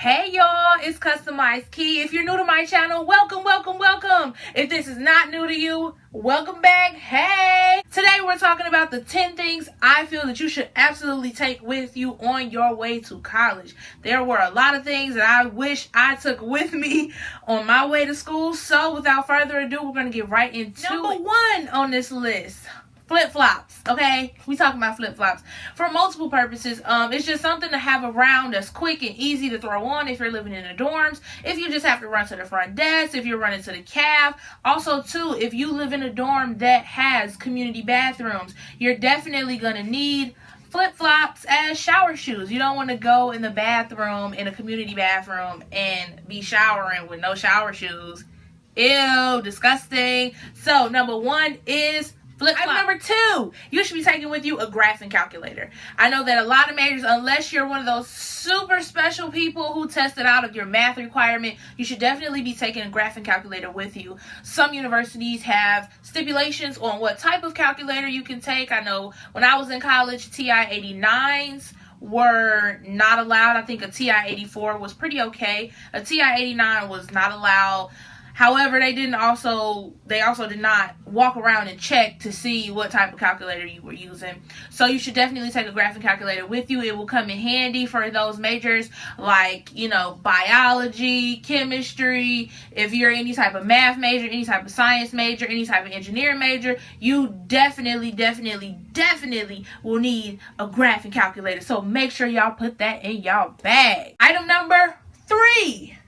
Hey y'all, it's Customized Key. If you're new to my channel, welcome. If this is not new to you, welcome back. Hey! Today we're talking about the 10 things I feel that you should absolutely take with you on your way to college. There were a lot of things that I wish I took with me on my way to school. So without further ado, we're going to get right into number one on this list. Flip-flops, okay? We talking about flip-flops for multiple purposes. It's just something to have around that's quick and easy to throw on if you're living in the dorms, if you just have to run to the front desk, if you're running to the caf. Also, too, if you live in a dorm that has community bathrooms, you're definitely going to need flip-flops as shower shoes. You don't want to go in the bathroom, in a community bathroom, and be showering with no shower shoes. Ew, disgusting. So, number one is flip-flop. Number two, you should be taking with you a graphing calculator. I know that a lot of majors, unless you're one of those super special people who tested out of your math requirement, you should definitely be taking a graphing calculator with you. Some universities have stipulations on what type of calculator you can take. I know when I was in college, TI-89s were not allowed. I think a TI-84 was pretty okay. A TI-89 was not allowed. However, they also did not walk around and check to see what type of calculator you were using. So you should definitely take a graphing calculator with you. It will come in handy for those majors like, biology, chemistry. If you're any type of math major, any type of science major, any type of engineering major, you definitely will need a graphing calculator. So make sure y'all put that in y'all bag. Item number three.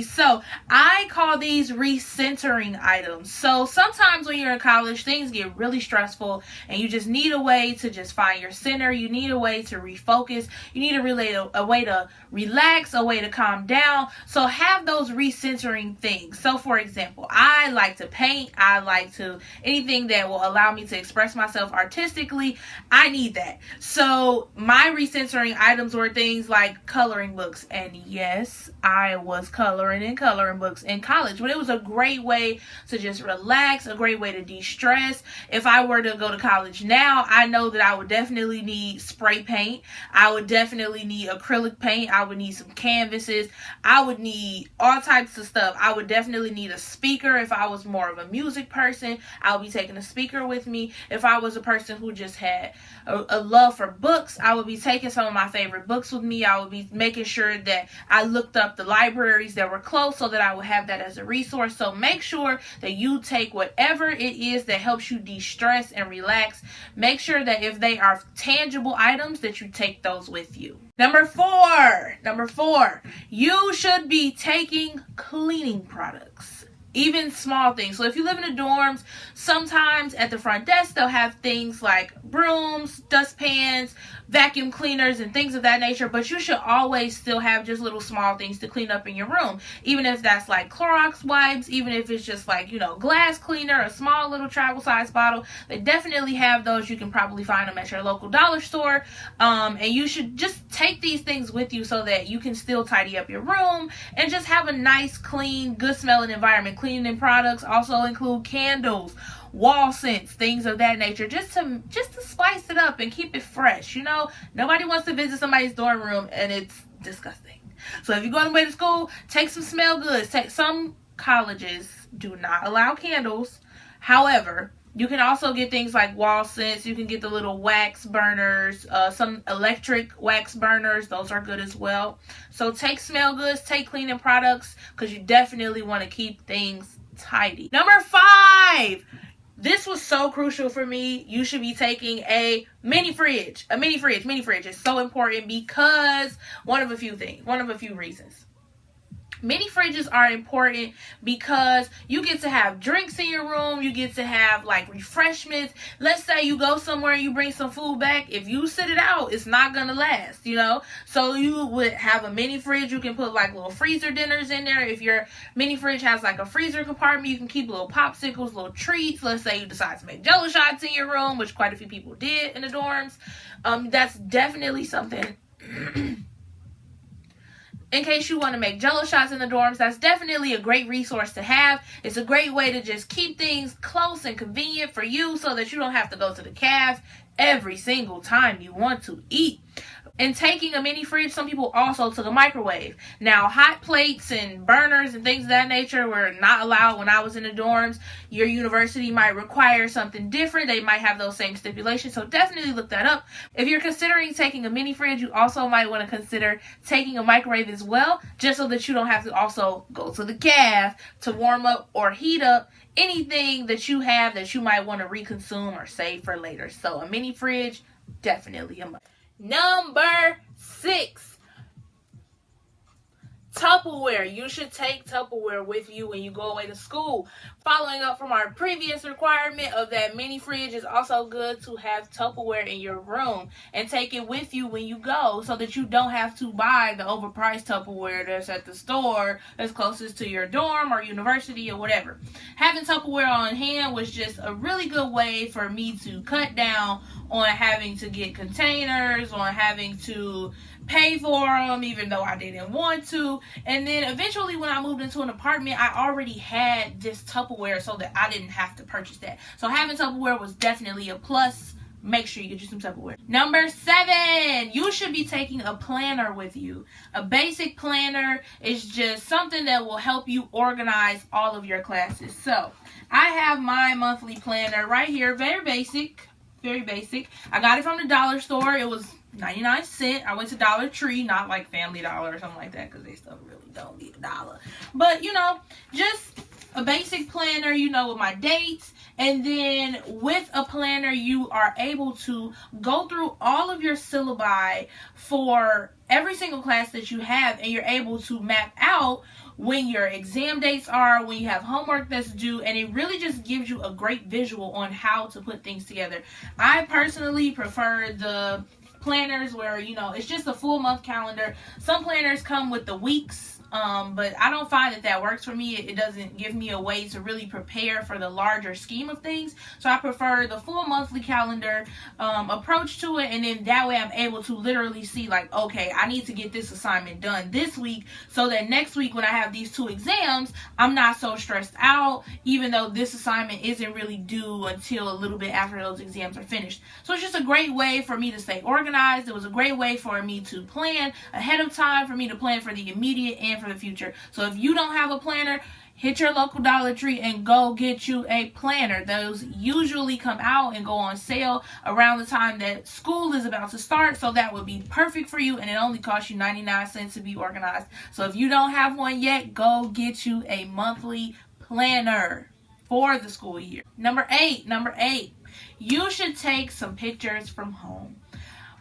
So I call these recentering items. So sometimes when you're in college, things get really stressful and you just need a way to just find your center. You need a way to refocus. You need a way to relax, a way to calm down. So have those recentering things. So for example, I like to paint. Anything that will allow me to express myself artistically. I need that. So my recentering items were things like coloring books. And yes, I was coloring in coloring books in college, but it was a great way to just relax, a great way to de-stress. If I were to go to college now, I know that I would definitely need spray paint. I would definitely need acrylic paint. I would need some canvases. I would need all types of stuff. I would definitely need a speaker. If I was more of a music person, I would be taking a speaker with me. If I was a person who just had a love for books, I would be taking some of my favorite books with me. I would be making sure that I looked up the libraries that were close so that I would have that as a resource. So make sure that you take whatever it is that helps you de-stress and relax. Make sure that if they are tangible items, that you take those with you. Number four, you should be taking cleaning products. Even small things. So if you live in the dorms, sometimes at the front desk, they'll have things like brooms, dustpans, vacuum cleaners, and things of that nature. But you should always still have just little small things to clean up in your room. Even if that's like Clorox wipes, even if it's just like, glass cleaner, a small little travel size bottle. They definitely have those. You can probably find them at your local dollar store. And you should just take these things with you so that you can still tidy up your room and just have a nice, clean, good smelling environment. Cleaning products also include candles, wall scents, things of that nature, just to spice it up and keep it fresh. Nobody wants to visit somebody's dorm room and it's disgusting. So if you're going away to school, take some smell goods. Some colleges do not allow candles. However, you can also get things like wall scents. You can get the little wax burners, some electric wax burners. Those are good as well. So take smell goods, take cleaning products, because you definitely want to keep things tidy. Number 5. This was so crucial for me. You should be taking a mini fridge. A mini fridge is so important because one of a few reasons. Mini fridges are important because you get to have drinks in your room. You get to have like refreshments. Let's say you go somewhere and you bring some food back. If you sit it out, it's not going to last, So you would have a mini fridge. You can put like little freezer dinners in there. If your mini fridge has like a freezer compartment, you can keep little popsicles, little treats. Let's say you decide to make Jello shots in your room, which quite a few people did in the dorms. That's definitely something. In case you want to make Jello shots in the dorms, that's definitely a great resource to have. It's a great way to just keep things close and convenient for you so that you don't have to go to the caf every single time you want to eat. In taking a mini fridge, some people also took a microwave. Now, hot plates and burners and things of that nature were not allowed when I was in the dorms. Your university might require something different. They might have those same stipulations, so definitely look that up. If you're considering taking a mini fridge, you also might want to consider taking a microwave as well, just so that you don't have to also go to the caf to warm up or heat up anything that you have that you might want to reconsume or save for later. So a mini fridge, definitely a must. Number 6, Tupperware. You should take Tupperware with you when you go away to school. Following up from our previous requirement of that mini fridge, is also good to have Tupperware in your room and take it with you when you go, so that you don't have to buy the overpriced Tupperware that's at the store that's closest to your dorm or university or whatever. Having Tupperware on hand was just a really good way for me to cut down on having to get containers, on having to pay for them even though I didn't want to. And then eventually when I moved into an apartment, I already had this Tupperware so that I didn't have to purchase that. So having Tupperware was definitely a plus. Make sure you get you some Tupperware. Number 7, you should be taking a planner with you. A basic planner is just something that will help you organize all of your classes. So I have my monthly planner right here. Very basic. Very basic. I got it from the dollar store. It was 99 cents. I went to Dollar Tree, not like Family Dollar or something like that, because they stuff really don't need $1. But, you know, just a basic planner, you know, with my dates. And then with a planner, you are able to go through all of your syllabi for every single class that you have, and you're able to map out when your exam dates are, when you have homework that's due, and it really just gives you a great visual on how to put things together. I personally prefer the planners where, you know, it's just a full month calendar. Some planners come with the weeks, but I don't find that works for me. It doesn't give me a way to really prepare for the larger scheme of things. So I prefer the full monthly calendar approach to it, and then that way I'm able to literally see, like, okay, I need to get this assignment done this week, so that next week when I have these 2 exams, I'm not so stressed out, even though this assignment isn't really due until a little bit after those exams are finished. So it's just a great way for me to stay organized. It was a great way for me to plan ahead of time, for me to plan for the immediate and for the future. So if you don't have a planner, hit your local Dollar Tree and go get you a planner. Those usually come out and go on sale around the time that school is about to start, so that would be perfect for you, and it only costs you 99 cents to be organized. So if you don't have one yet, go get you a monthly planner for the school year. Number 8, you should take some pictures from home.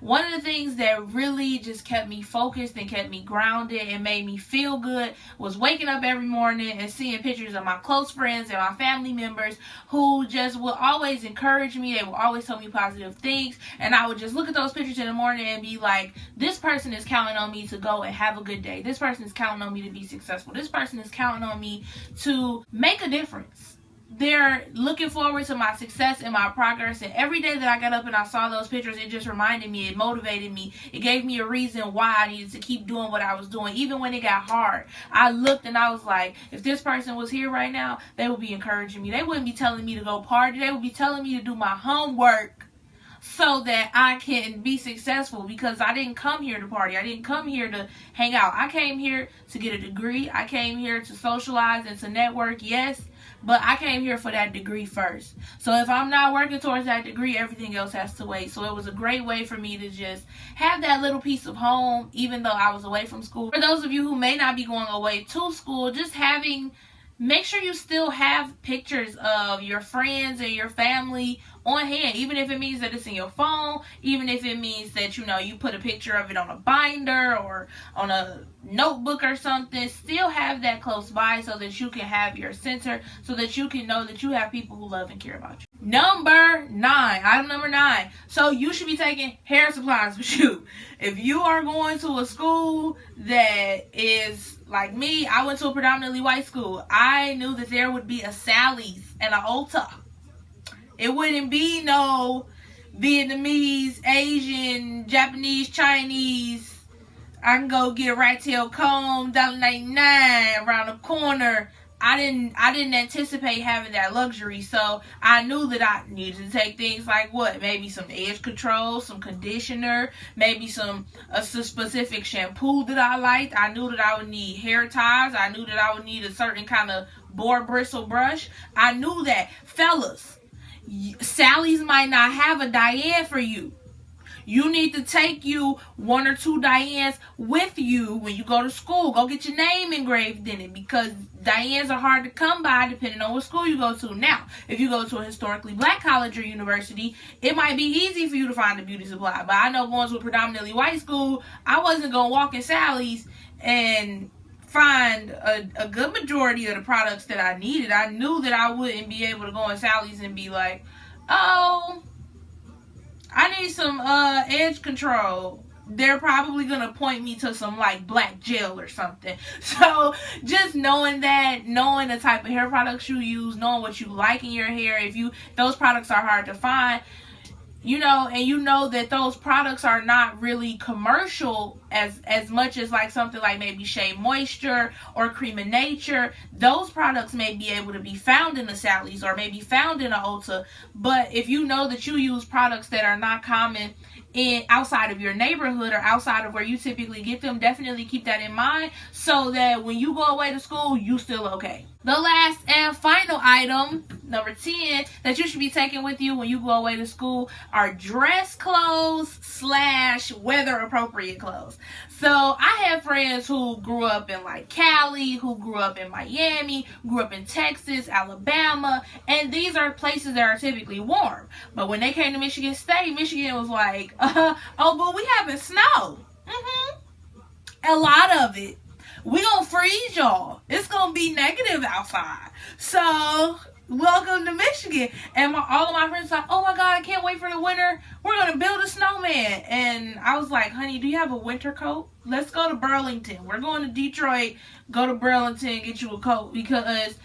One of the things that really just kept me focused and kept me grounded and made me feel good was waking up every morning and seeing pictures of my close friends and my family members who just will always encourage me. They will always tell me positive things, and I would just look at those pictures in the morning and be like, this person is counting on me to go and have a good day. This person is counting on me to be successful. This person is counting on me to make a difference. They're looking forward to my success and my progress, and every day that I got up and I saw those pictures, it just reminded me, it motivated me, it gave me a reason why I needed to keep doing what I was doing. Even when it got hard, I looked and I was like, if this person was here right now, they would be encouraging me. They wouldn't be telling me to go party. They would be telling me to do my homework so that I can be successful, because I didn't come here to party. I didn't come here to hang out. I came here to get a degree. I came here to socialize and to network, yes, but I came here for that degree first. So if I'm not working towards that degree, everything else has to wait. So it was a great way for me to just have that little piece of home, even though I was away from school. For those of you who may not be going away to school, just make sure you still have pictures of your friends and your family on hand, even if it means that it's in your phone, even if it means that, you know, you put a picture of it on a binder or on a notebook or something. Still have that close by so that you can have your center, so that you can know that you have people who love and care about you. Item number 9. So you should be taking hair supplies with you. If you are going to a school that is like me, I went to a predominantly white school. I knew that there would be a Sally's and an Ulta. It wouldn't be no Vietnamese, Asian, Japanese, Chinese. I can go get a rat tail comb, $1.99 around the corner. I didn't anticipate having that luxury, so I knew that I needed to take things like what? Maybe some edge control, some conditioner, maybe some specific shampoo that I liked. I knew that I would need hair ties. I knew that I would need a certain kind of boar bristle brush. I knew that. Fellas, Sally's might not have a Diane for you. You need to take you 1 or 2 Dianes with you when you go to school. Go get your name engraved in it, because Dianes are hard to come by depending on what school you go to. Now, if you go to a historically black college or university, it might be easy for you to find a beauty supply. But I know going to a predominantly white school, I wasn't going to walk in Sally's and find a good majority of the products that I needed. I knew that I wouldn't be able to go in Sally's and be like, oh, I need some edge control. They're probably going to point me to some like black gel or something. So just knowing that, knowing the type of hair products you use, knowing what you like in your hair, those products are hard to find, and you know that those products are not really commercial as much as like something like maybe Shea Moisture or Cream of Nature. Those products may be able to be found in the Sally's or maybe found in a Ulta, but if you know that you use products that are not common outside of your neighborhood or outside of where you typically get them, definitely keep that in mind so that when you go away to school, you still okay. The last and final item, number 10, that you should be taking with you when you go away to school are dress clothes / weather appropriate clothes. So I have friends who grew up in like Cali, who grew up in Miami, grew up in Texas, Alabama, and these are places that are typically warm. But when they came to Michigan State, Michigan was like, oh, but we having snow. A lot of it. We gonna freeze y'all. It's gonna be negative outside. So welcome to Michigan. And all of my friends were like, oh my God, I can't wait for the winter. We're gonna build a snowman. And I was like, honey, do you have a winter coat? Let's go to Burlington. We're going to Detroit. Go to Burlington, get you a coat, because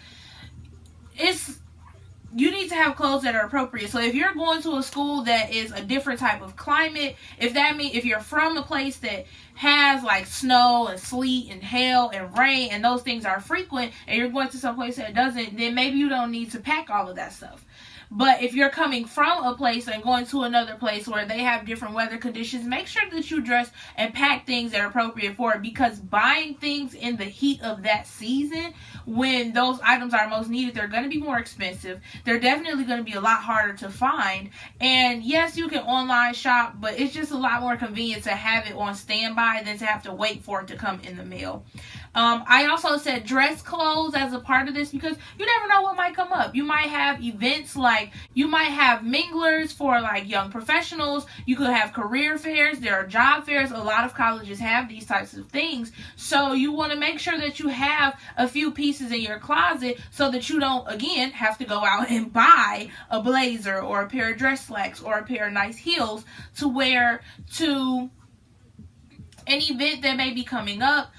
you need to have clothes that are appropriate. So if you're going to a school that is a different type of climate, if you're from a place that has like snow and sleet and hail and rain and those things are frequent, and you're going to some place that doesn't, then maybe you don't need to pack all of that stuff. But if you're coming from a place and going to another place where they have different weather conditions, make sure that you dress and pack things that are appropriate for it, because buying things in the heat of that season, when those items are most needed, they're going to be more expensive. They're definitely going to be a lot harder to find. And yes, you can online shop, but it's just a lot more convenient to have it on standby than to have to wait for it to come in the mail. I also said dress clothes as a part of this because you never know what might come up. You might have events like, you might have minglers for like young professionals. You could have career fairs. There are job fairs. A lot of colleges have these types of things. So you want to make sure that you have a few pieces in your closet so that you don't, again, have to go out and buy a blazer or a pair of dress slacks or a pair of nice heels to wear to an event that may be coming up.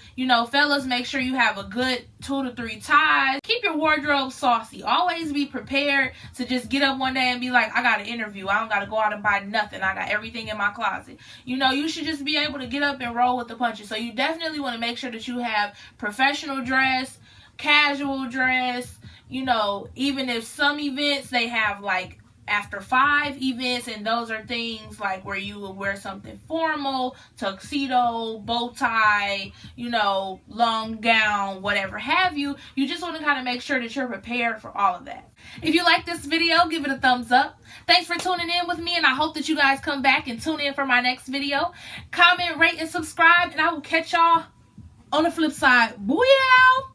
Fellas, make sure you have a good 2 to 3 ties. Keep your wardrobe saucy. Always be prepared to just get up one day and be like, I got an interview. I don't got to go out and buy nothing. I got everything in my closet. You should just be able to get up and roll with the punches. So you definitely want to make sure that you have professional dress, casual dress. Even if some events, they have like after 5 events, and those are things like where you will wear something formal, tuxedo, bow tie, long gown, whatever have you. You just want to kind of make sure that you're prepared for all of that. If you like this video, give it a thumbs up. Thanks for tuning in with me, and I hope that you guys come back and tune in for my next video. Comment, rate, and subscribe, and I will catch y'all on the flip side. Booyah!